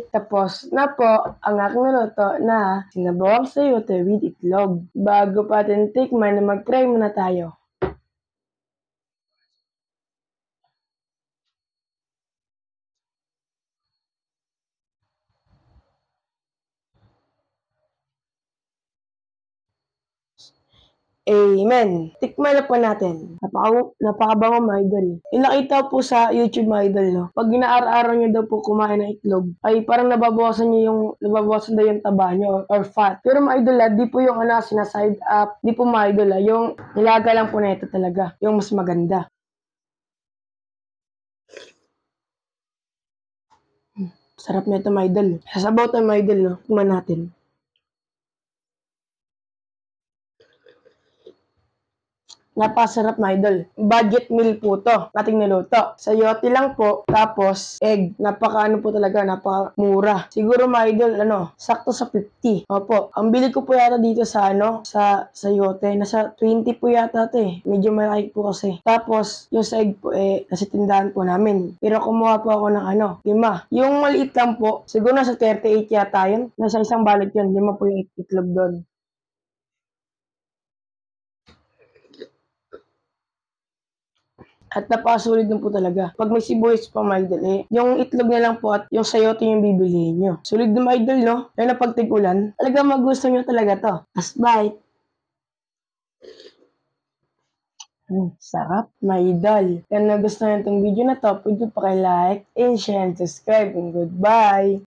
Tapos na po ang aking niluto na sinabawang sayote with itlog. Bago pa atin tikman na mag-try muna tayo. Amen. Tikman na po natin. Napakabango mga idol. Yung nakita po sa YouTube mga idol, no? Pag ginaaraw-araw nyo daw po kumain ng itlog, ay parang nababawasan daw yung taba nyo or fat. Pero mga idol, di po yung sinaside up, di po mga idol, yung nilaga lang po na ito talaga, yung mas maganda. Sarap na ito mga idol. Sasabaw tayo mga idol, no? Tikman natin. Napasarap mga idol. Budget meal po to. Ating niluto. Sayote lang po. Tapos, egg. Napaka po talaga. Napakamura. Siguro mga idol, sakto sa 50. Opo. Ang bili ko po yata dito sa sa sayote. Nasa 20 po yata ito eh. Medyo malaki po kasi. Tapos, yung sa egg po nasa tindahan po namin. Pero kumuha po ako ng 5. Yung maliit lang po, siguro nasa 38 yata yun. Nasa isang balot yun. 5 po yung itlog doon. At napakasulit din po talaga. Pag may sibuyas pa mga idol, yung itlog na lang po at yung sayote yung bibilihin nyo. Sulit din mga idol, no? Kaya na pag tigulan, talaga magusto nyo talaga to. As bite. Sarap, mga idol. Kaya nagustuhan itong video na to, pwede pa kayo like and share and subscribe. And goodbye!